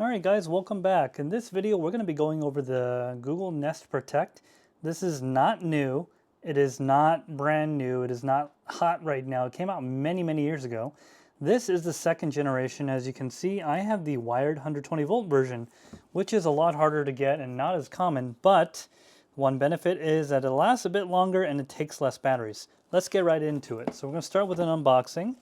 Alright guys, welcome back. In this video we're going to be going over the Google Nest Protect. This is not new. It is not brand new. It is not hot right now. It came out many years ago. This is the second generation. As you can see, I have the wired 120 volt version, which is a lot harder to get and not as common, but one benefit is that it lasts a bit longer and it takes less batteries. Let's get right into it. So we're going to start with an unboxing.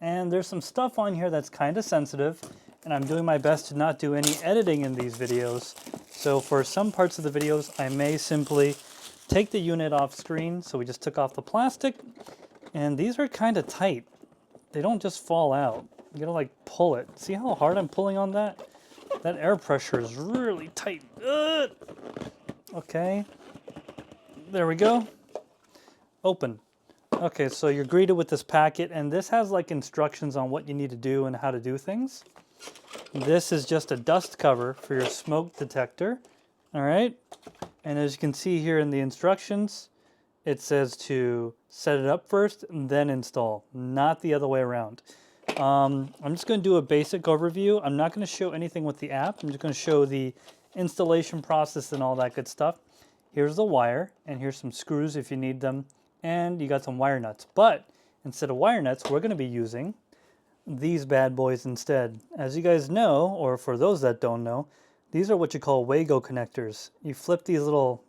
And there's some stuff on here that's kind of sensitive, and I'm doing my best to not do any editing in these videos. So for some parts of the videos, I may simply take the unit off screen. So we just took off the plastic, and these are kind of tight. They don't just fall out. You gotta like pull it. See how hard I'm pulling on that? That air pressure is really tight. Ugh. Okay, there we go. Open. Okay, so you're greeted with this packet, and this has like instructions on what you need to do and how to do things. This is just a dust cover for your smoke detector, all right? And as you can see here in the instructions, it says to set it up first and then install, not the other way around. I'm just going to do a basic overview. I'm not going to show anything with the app. I'm just going to show the installation process and all that good stuff. Here's the wire, and here's some screws if you need them. And you got some wire nuts, but instead of wire nuts, we're going to be using these bad boys instead. As you guys know, or for those that don't know, these are what you call wago connectors. You flip these little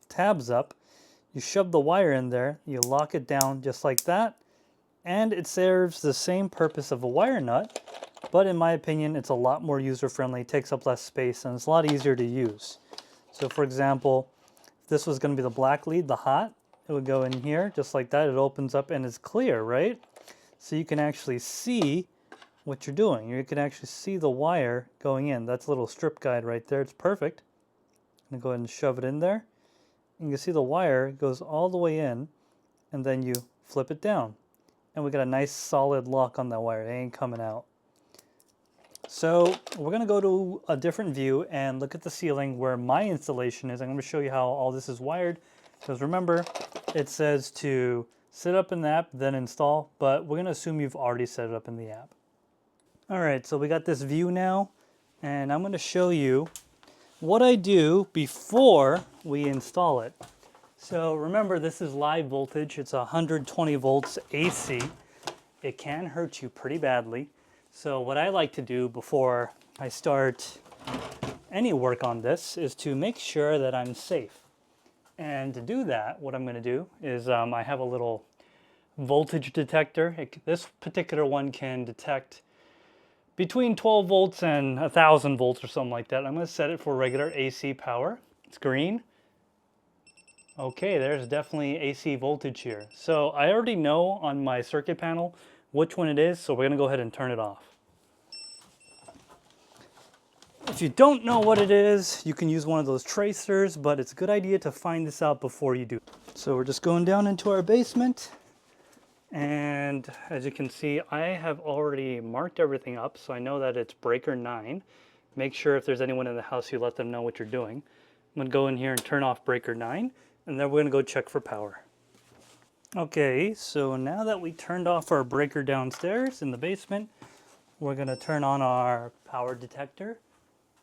tabs up, you shove the wire in there, you lock it down just like that, and it serves the same purpose of a wire nut, but in my opinion, it's a lot more user-friendly, takes up less space, and it's a lot easier to use. So for example, if this was going to be the black lead, the hot, it would go in here just like that. It opens up and it's clear, right? So you can actually see what you're doing. You can actually see the wire going in. That's a little strip guide right there. It's perfect. I'm gonna go ahead and shove it in there. You can see the wire goes all the way in, and then you flip it down. And we got a nice solid lock on that wire. It ain't coming out. So we're gonna go to a different view and look at the ceiling where my installation is. I'm gonna show you how all this is wired. Because remember, it says to set up in the app, then install, but we're going to assume you've already set it up in the app. All right, so we got this view now, and I'm going to show you what I do before we install it. So remember, this is live voltage. It's 120 volts AC. It can hurt you pretty badly. So what I like to do before I start any work on this is to make sure that I'm safe. And to do that, what I'm going to do is I have a little voltage detector. This particular one can detect between 12 volts and 1,000 volts or something like that. I'm going to set it for regular AC power. It's green. Okay, there's definitely AC voltage here. So I already know on my circuit panel which one it is, so we're going to go ahead and turn it off. If you don't know what it is, you can use one of those tracers, but it's a good idea to find this out before you do. So we're just going down into our basement, and as you can see, I have already marked everything up, so I know that it's breaker 9. Make sure if there's anyone in the house, you let them know what you're doing. I'm going to go in here and turn off breaker 9, and then we're going to go check for power. Okay, so now that we turned off our breaker downstairs in the basement, we're going to turn on our power detector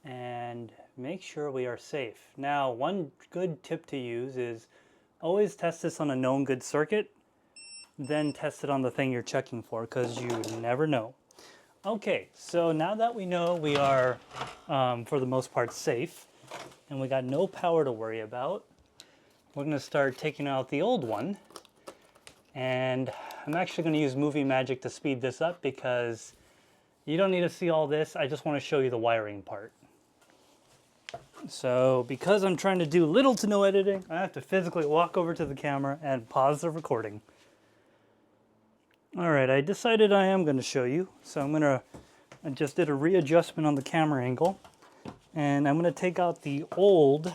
and make sure we are safe. Now, one good tip to use is always test this on a known good circuit, then test it on the thing you're checking for, because you never know. Okay, so now that we know we are, for the most part, safe, and we got no power to worry about, we're going to start taking out the old one. And I'm actually going to use Movie Magic to speed this up, because you don't need to see all this. I just want to show you the wiring part. So because I'm trying to do little to no editing, I have to physically walk over to the camera and pause the recording. All right, I decided I am going to show you. So I just did a readjustment on the camera angle, and I'm going to take out the old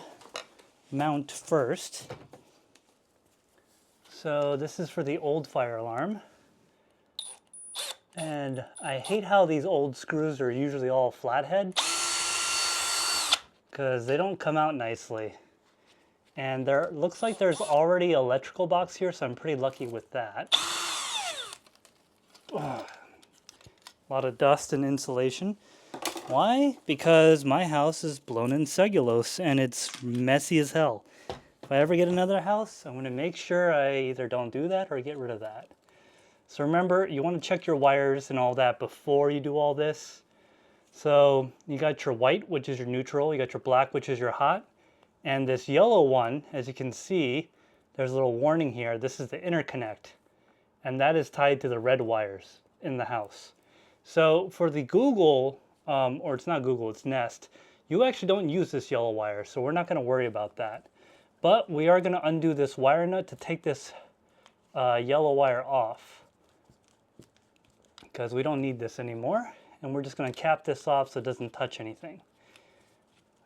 mount first. So this is for the old fire alarm. And I hate how these old screws are usually all flathead, because they don't come out nicely. And there looks like there's already an electrical box here, so I'm pretty lucky with that. A lot of dust and insulation. Why? Because my house is blown in cellulose and it's messy as hell. If I ever get another house, I'm going to make sure I either don't do that or get rid of that. So remember, you want to check your wires and all that before you do all this. So you got your white, which is your neutral, you got your black, which is your hot, and this yellow one, as you can see, there's a little warning here. This is the interconnect, and that is tied to the red wires in the house. So for the Google, or it's not Google, it's Nest, you actually don't use this yellow wire, so we're not going to worry about that. But we are going to undo this wire nut to take this yellow wire off, because we don't need this anymore. And we're just going to cap this off so it doesn't touch anything.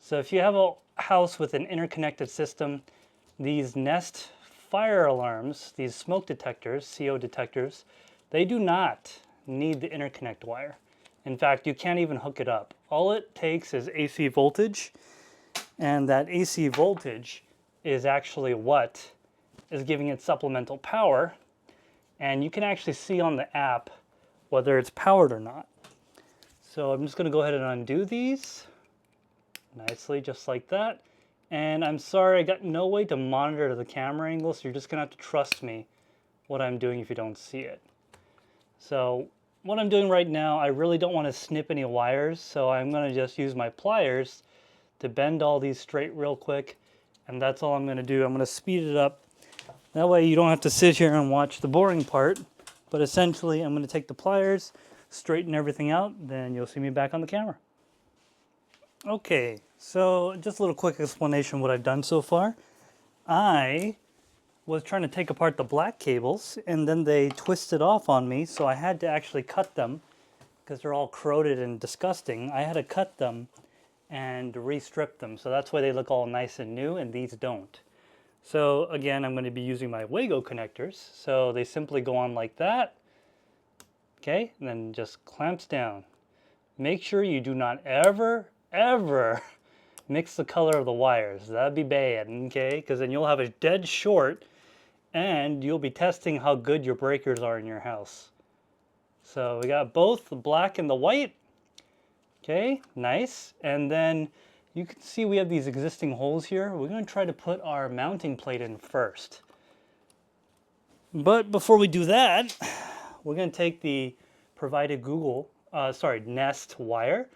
So if you have a house with an interconnected system, these Nest fire alarms, these smoke detectors, CO detectors, they do not need the interconnect wire. In fact, you can't even hook it up. All it takes is AC voltage, and that AC voltage is actually what is giving it supplemental power. And you can actually see on the app whether it's powered or not. So I'm just going to go ahead and undo these nicely, just like that. And I'm sorry, I got no way to monitor the camera angle, so you're just going to have to trust me what I'm doing if you don't see it. So what I'm doing right now, I really don't want to snip any wires, so I'm going to just use my pliers to bend all these straight real quick. And that's all I'm going to do. I'm going to speed it up. That way you don't have to sit here and watch the boring part. But essentially, I'm going to take the pliers, straighten everything out, then you'll see me back on the camera. Okay, so just a little quick explanation of what I've done so far. I was trying to take apart the black cables, and then they twisted off on me, so I had to actually cut them because they're all corroded and disgusting. I had to cut them and re-strip them, so that's why they look all nice and new, and these don't. So again, I'm going to be using my wago connectors, so they simply go on like that. Okay, and then just clamps down. Make sure you do not ever mix the color of the wires. That'd be bad, okay? Because then you'll have a dead short and you'll be testing how good your breakers are in your house. So we got both the black and the white. Okay, nice. And then you can see we have these existing holes here. We're going to try to put our mounting plate in first. But before we do that, we're going to take the provided Nest wire,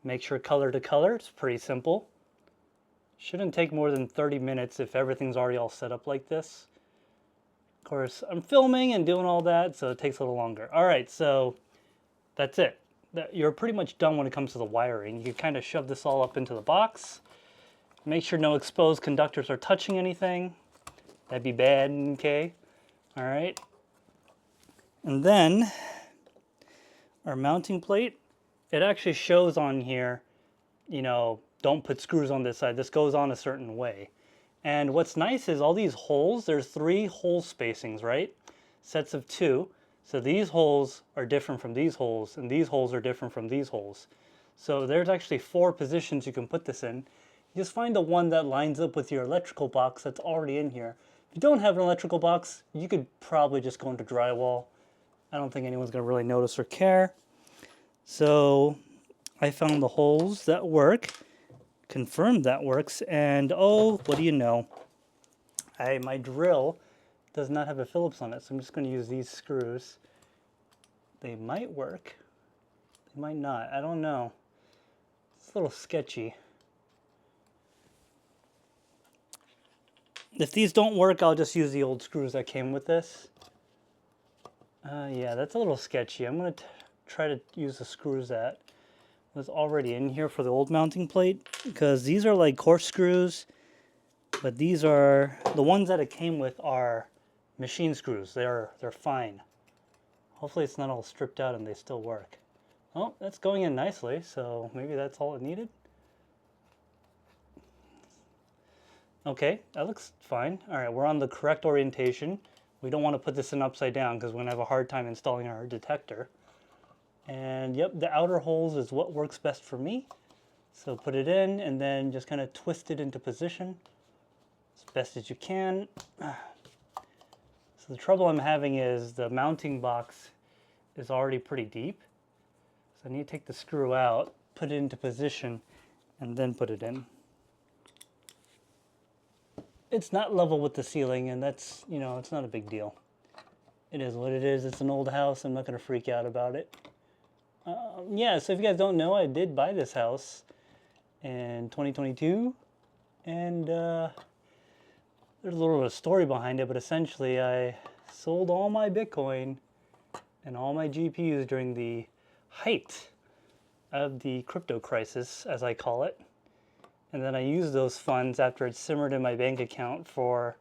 make sure color to color. It's pretty simple. Shouldn't take more than 30 minutes if everything's already all set up like this. Of course, I'm filming and doing all that, so it takes a little longer. All right, so that's it. You're pretty much done when it comes to the wiring. You can kind of shove this all up into the box. Make sure no exposed conductors are touching anything. That'd be bad, okay? All right. And then our mounting plate, it actually shows on here, you know, don't put screws on this side. This goes on a certain way. And what's nice is all these holes, there's 3 hole spacings, right? Sets of 2. So these holes are different from these holes, and these holes are different from these holes. So there's actually 4 positions you can put this in. You just find the one that lines up with your electrical box that's already in here. If you don't have an electrical box, you could probably just go into drywall. I don't think anyone's going to really notice or care. So I found the holes that work, confirmed that works, and oh, what do you know? My drill does not have a Phillips on it, so I'm just going to use these screws. They might work. They might not. I don't know. It's a little sketchy. If these don't work, I'll just use the old screws that came with this. Yeah, that's a little sketchy. I'm going to try to use the screws that was already in here for the old mounting plate, because these are like coarse screws, but these are the ones that it came with are machine screws. They're fine. Hopefully it's not all stripped out and they still work. Oh, that's going in nicely, so maybe that's all it needed. Okay, that looks fine. All right, we're on the correct orientation. We don't want to put this in upside down because we're going to have a hard time installing our detector. And yep, the outer holes is what works best for me. So put it in and then just kind of twist it into position as best as you can. So the trouble I'm having is the mounting box is already pretty deep. So I need to take the screw out put it into position and then put it in. It's not level with the ceiling, and that's, you know, it's not a big deal. It is what it is. It's an old house. I'm not going to freak out about it. Yeah, so if you guys don't know, I did buy this house in 2022, and there's a little bit of a story behind it, but essentially I sold all my Bitcoin and all my GPUs during the height of the crypto crisis, as I call it. And then I used those funds after it simmered in my bank account for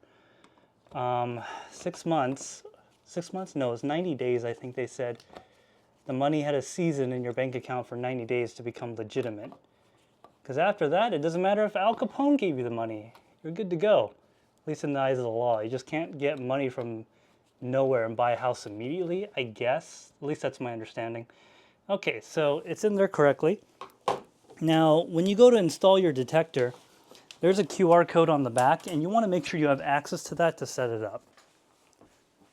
6 months. 6 months? No, it was 90 days, I think they said. The money had a season in your bank account for 90 days to become legitimate. Because after that, it doesn't matter if Al Capone gave you the money. You're good to go, at least in the eyes of the law. You just can't get money from nowhere and buy a house immediately, I guess. At least that's my understanding. Okay, so it's in there correctly. Now, when you go to install your detector, there's a QR code on the back, and you want to make sure you have access to that to set it up.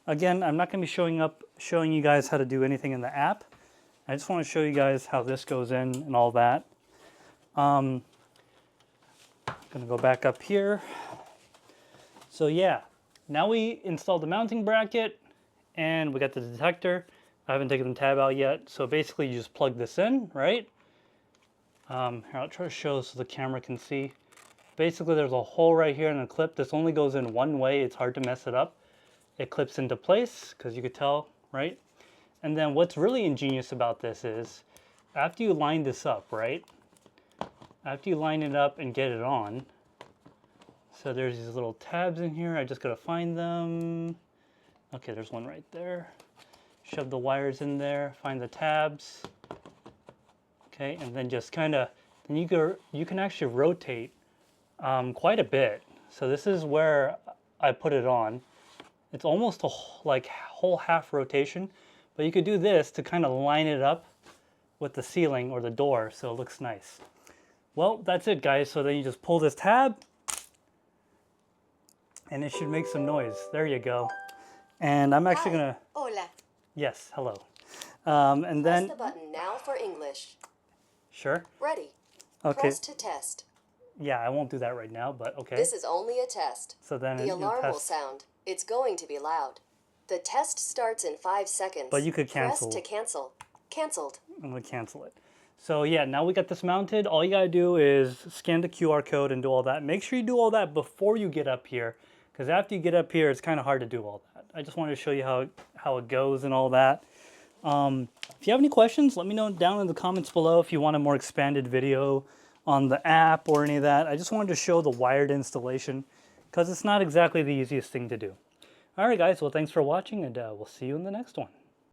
Again, I'm not going to be showing you guys how to do anything in the app. I just want to show you guys how this goes in and all that. I'm going to go back up here. So yeah, now we installed the mounting bracket and we got the detector. I haven't taken the tab out yet. So basically you just plug this in, right? Here, I'll try to show so the camera can see. Basically there's a hole right here in the clip. This only goes in one way. It's hard to mess it up. It clips into place, because you could tell, right? And then what's really ingenious about this is, after you line this up, right? After you line it up and get it on, so there's these little tabs in here. I just gotta find them. Okay, there's one right there. Shove the wires in there, find the tabs. Okay, and then just kind of, then you can actually rotate quite a bit. So this is where I put it on. It's almost a whole half rotation, but you could do this to kind of line it up with the ceiling or the door so it looks nice. Well, that's it, guys. So then you just pull this tab and it should make some noise. There you go. And I'm actually gonna... Hola. Yes, hello. And then... Press the button now for English. Sure. Ready. Okay. Press to test. Yeah, I won't do that right now, but okay. This is only a test. So then the alarm will sound. It's going to be loud. The test starts in 5 seconds. But you could cancel. Press to cancel. Canceled. I'm going to cancel it. So yeah, now we got this mounted. All you got to do is scan the QR code and do all that. Make sure you do all that before you get up here, because after you get up here, it's kind of hard to do all that. I just wanted to show you how it goes and all that. If you have any questions, let me know down in the comments below if you want a more expanded video on the app or any of that. I just wanted to show the wired installation, because it's not exactly the easiest thing to do. All right, guys. Well, thanks for watching, and we'll see you in the next one.